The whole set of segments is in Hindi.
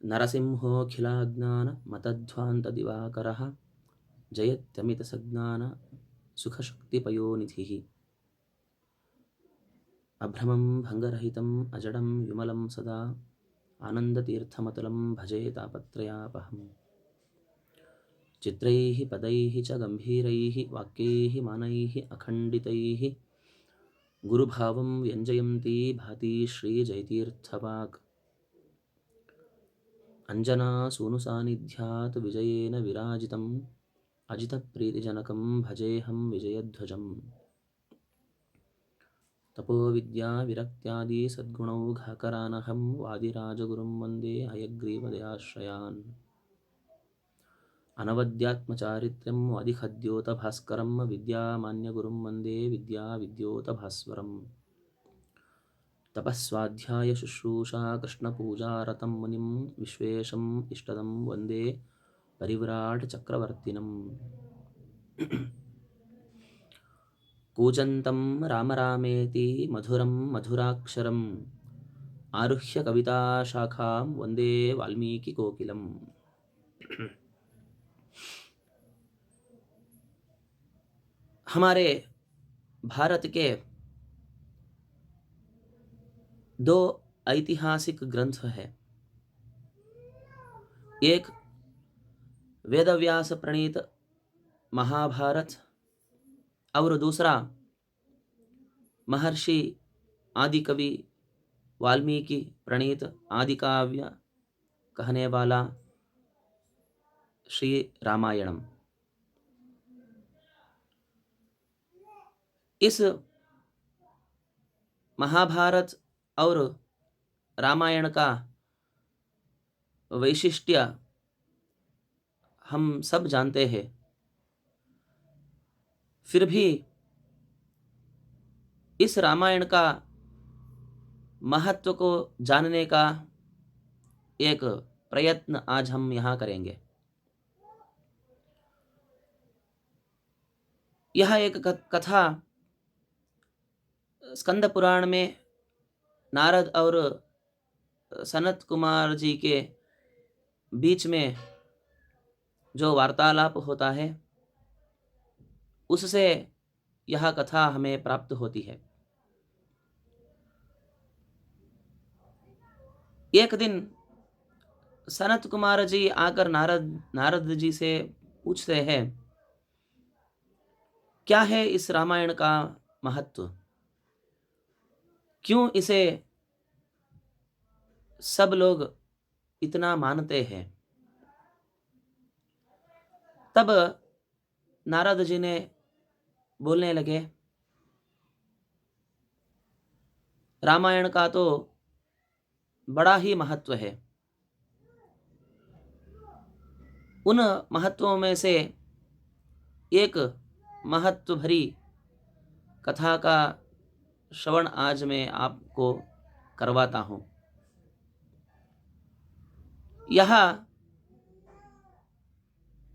नरसिंहोऽखिलाज्ञानमतध्वान्तदिवाकरः जयत्यमितसज्ञानसुखशक्तिपयोनिधिः अभ्रमं भङ्गरहितम् अजडं विमलं सदा आनन्दतीर्थमतलं भजे तापत्रयापहम् चित्रैः पदैः च गम्भीरैः वाक्यैः मानैः अखण्डितैः गुरुभावं व्यञ्जयन्ती भाति श्रीजयतीर्थवाक् अञ्जनासूनुसान्निध्यात् विजयेन विराजितम् अजितप्रीतिजनकं भजेऽहं विजयध्वजम् तपोविद्याविरक्त्यादि सद्गुणौघाकरानहं वादिराजगुरुं वन्दे हयग्रीवदयाश्रयान् अनवद्यात्मचारित्र्यं वादिखद्योतभास्करं विद्यामान्यगुरुं वन्दे विद्याविद्योतभास्वरम् तपस्वाध्यायशुश्रूषा कृष्णपूजारतं मुनिं विश्वेशम् इष्टदं वन्दे परिव्राट्चक्रवर्तिनम् कूजन्तं राम रामेति मधुरं मधुराक्षरम् आरुह्य कविताशाखां वन्दे वाल्मीकिकोकिलम्। हमारे भारत के दो ऐतिहासिक ग्रंथ हैं। एक वेदव्यास प्रणीत महाभारत और दूसरा महर्षि आदिकवि वाल्मीकि प्रणीत आदिकाव्य कहने वाला श्री रामायणम। इस महाभारत और रामायण का वैशिष्ट्य हम सब जानते हैं, फिर भी इस रामायण का महत्व को जानने का एक प्रयत्न आज हम यहाँ करेंगे। यह एक कथा स्कंद पुराण में नारद और सनत कुमार जी के बीच में जो वार्तालाप होता है, उससे यह कथा हमें प्राप्त होती है। एक दिन सनत कुमार जी आकर नारद जी से पूछते हैं, क्या है इस रामायण का महत्व, क्यों इसे सब लोग इतना मानते हैं। तब नारद जी ने बोलने लगे, रामायण का तो बड़ा ही महत्व है। उन महत्वों में से एक महत्व भरी कथा का श्रवण आज मैं आपको करवाता हूं। यह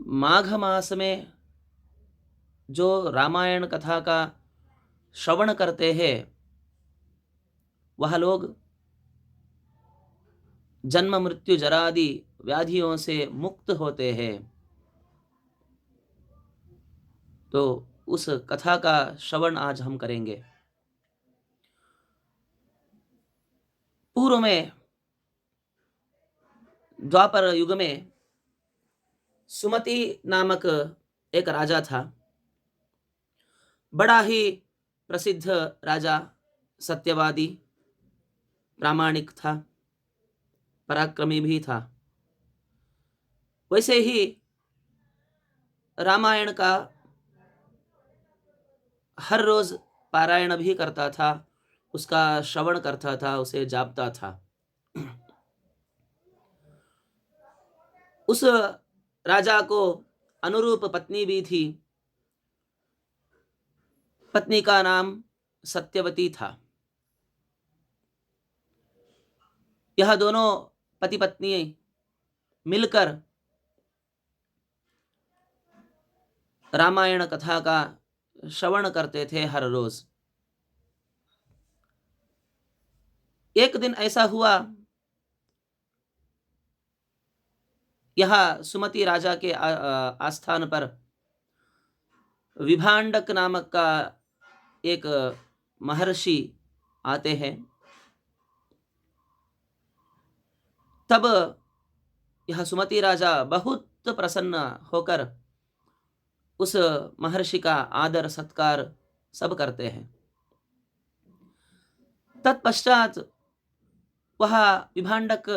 माघ मास में जो रामायण कथा का श्रवण करते हैं, वह लोग जन्म मृत्यु जरादि व्याधियों से मुक्त होते हैं। तो उस कथा का श्रवण आज हम करेंगे। पूर्व में द्वापर युग में सुमति नामक एक राजा था। बड़ा ही प्रसिद्ध राजा, सत्यवादी, प्रामाणिक था, पराक्रमी भी था। वैसे ही रामायण का हर रोज पारायण भी करता था, उसका श्रवण करता था, उसे जापता था। उस राजा को अनुरूप पत्नी भी थी। पत्नी का नाम सत्यवती था। यह दोनों पति पत्नी मिलकर रामायण कथा का श्रवण करते थे हर रोज। एक दिन ऐसा हुआ, यहाँ सुमति राजा के आस्थान पर विभांडक नामक का एक महर्षि आते हैं। तब यह सुमति राजा बहुत प्रसन्न होकर उस महर्षि का आदर सत्कार सब करते हैं। तत्पश्चात वह विभांडक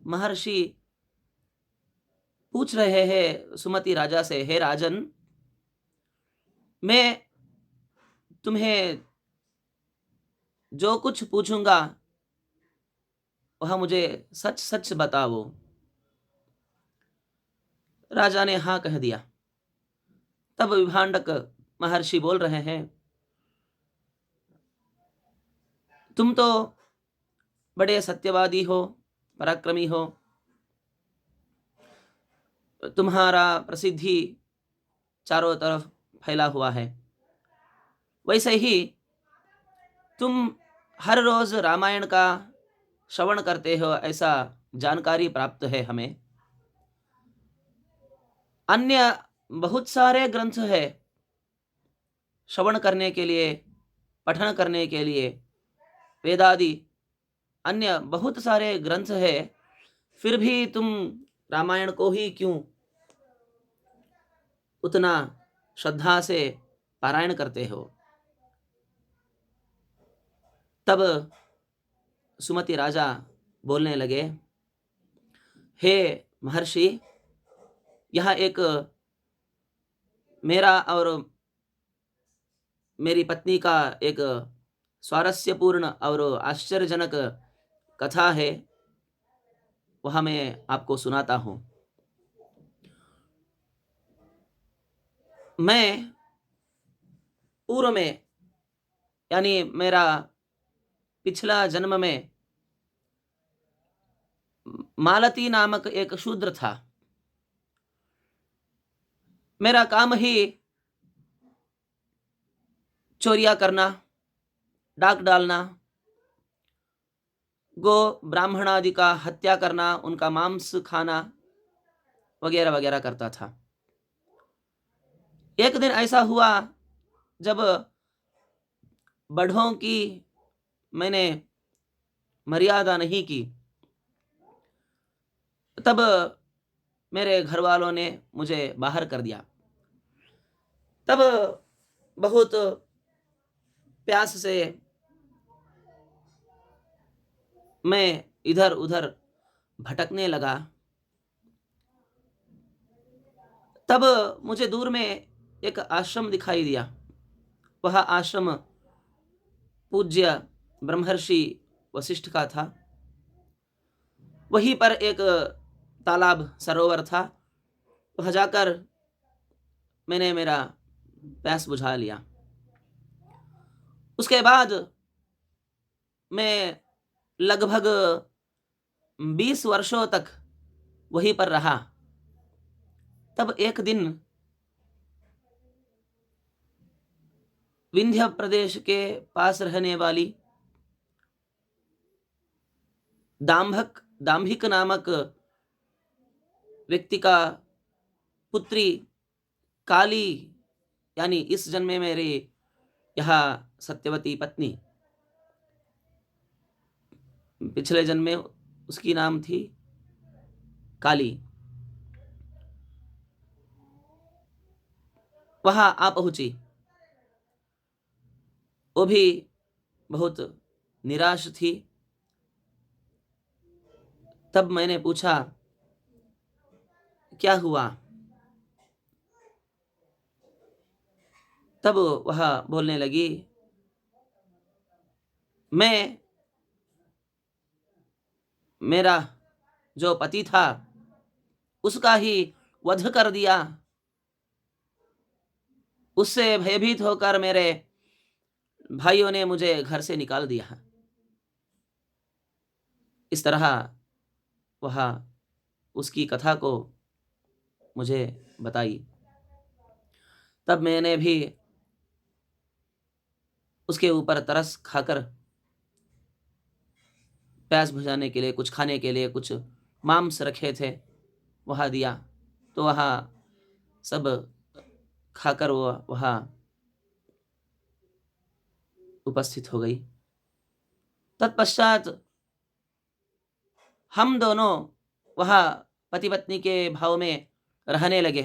महर्षि पूछ रहे हैं सुमति राजा से, हे राजन, मैं तुम्हें जो कुछ पूछूंगा वह मुझे सच सच बताओ। राजा ने हाँ कह दिया। तब विभांडक महर्षि बोल रहे हैं, तुम तो बड़े सत्यवादी हो, पराक्रमी हो, तुम्हारा प्रसिद्धि चारों तरफ फैला हुआ है। वैसे ही तुम हर रोज रामायण का श्रवण करते हो, ऐसा जानकारी प्राप्त है हमें। अन्य बहुत सारे ग्रंथ है श्रवण करने के लिए, पठन करने के लिए, वेदादि अन्य बहुत सारे ग्रंथ है, फिर भी तुम रामायण को ही क्यों उतना श्रद्धा से पारायण करते हो। तब सुमति राजा बोलने लगे, हे महर्षि, यह एक मेरा और मेरी पत्नी का एक स्वारस्यपूर्ण और आश्चर्यजनक कथा है, वह मैं आपको सुनाता हूँ। मैं पूर्व में, यानी मेरा पिछला जन्म में मालती नामक एक शूद्र था। मेरा काम ही चोरियां करना, डाक डालना, गो ब्राह्मण आदि का हत्या करना, उनका मांस खाना वगैरह वगैरह करता था। एक दिन ऐसा हुआ जब बढ़ों की मैंने मर्यादा नहीं की, तब मेरे घर वालों ने मुझे बाहर कर दिया। तब बहुत प्यास से मैं इधर उधर भटकने लगा। तब मुझे दूर में एक आश्रम दिखाई दिया। वह आश्रम पूज्य ब्रह्मर्षि वशिष्ठ का था। वहीं पर एक तालाब सरोवर था। वह जाकर मैंने मेरा प्यास बुझा लिया। उसके बाद मैं लगभग 20 वर्षों तक वहीं पर रहा। तब एक दिन विंध्य प्रदेश के पास रहने वाली दाम्भिक नामक व्यक्ति का पुत्री काली, यानी इस जन्म में मेरी यह सत्यवती पत्नी, पिछले जन्म में उसकी नाम थी काली, वहां आ पहुंची। वो भी बहुत निराश थी। तब मैंने पूछा, क्या हुआ? तब वह बोलने लगी, मेरा जो पति था उसका ही वध कर दिया। उससे भयभीत होकर मेरे भाइयों ने मुझे घर से निकाल दिया। इस तरह वह उसकी कथा को मुझे बताई। तब मैंने भी उसके ऊपर तरस खाकर प्यास बुझाने के लिए, कुछ खाने के लिए कुछ मांस रखे थे, वहाँ दिया, तो वहाँ सब खाकर वो वहाँ उपस्थित हो गई। तत्पश्चात हम दोनों वहाँ पति पत्नी के भाव में रहने लगे।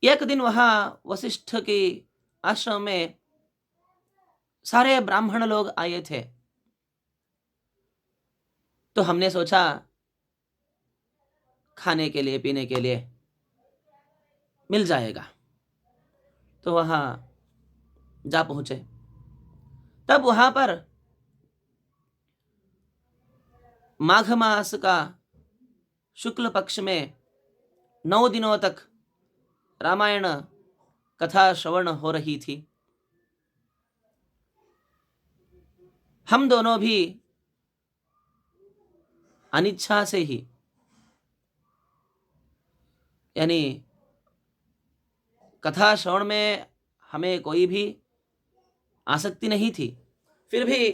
एक दिन वहाँ वशिष्ठ की आश्रम में सारे ब्राह्मण लोग आए थे, तो हमने सोचा खाने के लिए पीने के लिए मिल जाएगा, तो वहाँ जा पहुंचे। तब वहां पर माघ मास का शुक्ल पक्ष में 9 दिनों तक रामायण कथा श्रवण हो रही थी। हम दोनों भी अनिच्छा से ही, यानी कथा श्रवण में हमें कोई भी आसक्ति नहीं थी, फिर भी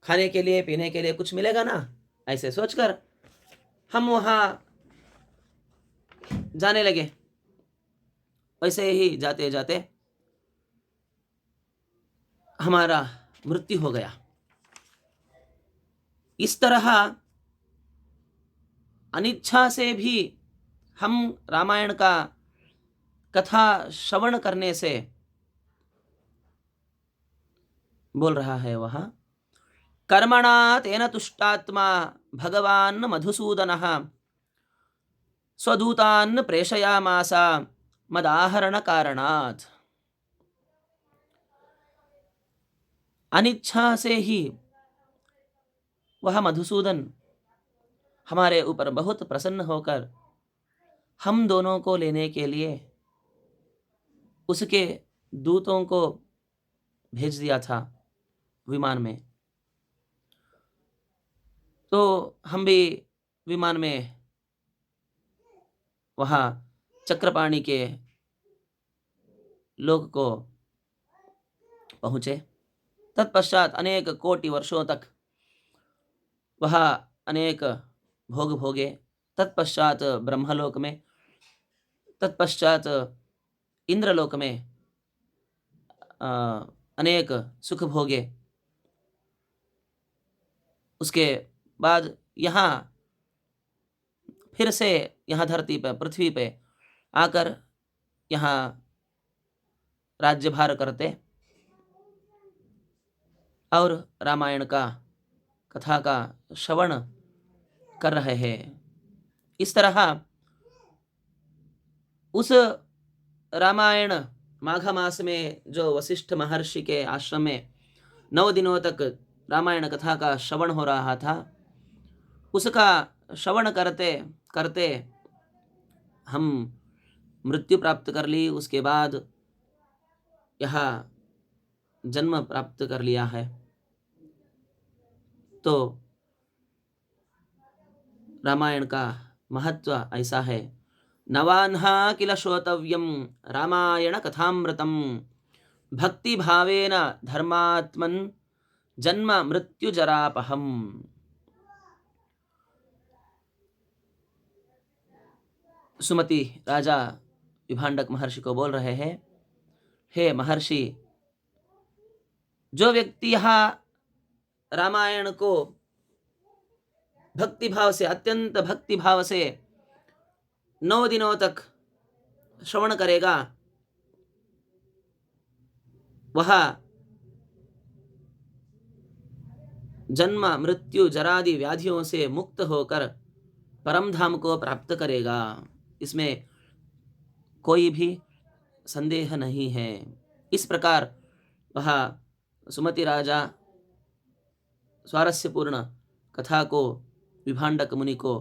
खाने के लिए पीने के लिए कुछ मिलेगा ना, ऐसे सोचकर हम वहां जाने लगे। वैसे ही जाते जाते हमारा मृत्यु हो गया। इस तरह अनिच्छा से भी हम रामायण का कथा श्रवण करने से, बोल रहा है वहां, कर्मणा तेन तुष्टात्मा भगवान मधुसूदनः स्वदूतान् प्रेषयामास मदाहरण कारणात्। अनिच्छा से ही वह मधुसूदन हमारे ऊपर बहुत प्रसन्न होकर हम दोनों को लेने के लिए उसके दूतों को भेज दिया था विमान में। तो हम भी विमान में वहाँ चक्रपाणी के लोक को पहुँचे। तत्पश्चात अनेक कोटि वर्षों तक वह अनेक भोग भोगे। तत्पश्चात ब्रह्मलोक में, तत्पश्चात इंद्रलोक में अनेक सुख भोगे। उसके बाद यहाँ फिर से यहाँ धरती पर, पृथ्वी पे आकर यहाँ राज्यभार करते और रामायण का कथा का श्रवण कर रहे हैं। इस तरह उस रामायण माघ मास में जो वशिष्ठ महर्षि के आश्रम में 9 दिनों तक रामायण कथा का श्रवण हो रहा था, उसका श्रवण करते करते हम मृत्यु प्राप्त कर ली। उसके बाद यह जन्म प्राप्त कर लिया है। तो रामायण का महत्व ऐसा है, नवान्हा किल श्रोतव्यम रामायण कथामृतम भक्ति भावेन धर्मात्मन जन्म मृत्यु जरापहम। सुमति राजा विभांडक महर्षि को बोल रहे हैं, हे महर्षि, जो व्यक्ति यहाँ रामायण को भक्ति भाव से, अत्यंत भक्ति भाव से 9 दिनों तक श्रवण करेगा, वह जन्म मृत्यु जरादि व्याधियों से मुक्त होकर परम धाम को प्राप्त करेगा। इसमें कोई भी संदेह नहीं है। इस प्रकार वह सुमति राजा स्वारस्यपूर्ण कथा को विभांडक मुनि को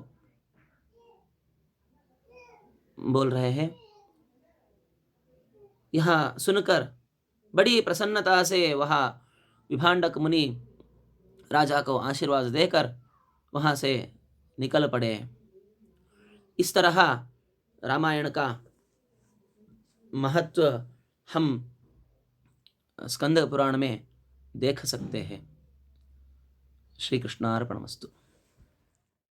बोल रहे हैं। यहाँ सुनकर बड़ी प्रसन्नता से वह विभांडक मुनि राजा को आशीर्वाद देकर वहाँ से निकल पड़े। इस तरह रामायण का महत्व हम स्कंद पुराण में देख सकते हैं। श्रीकृष्णार्पणमस्तु।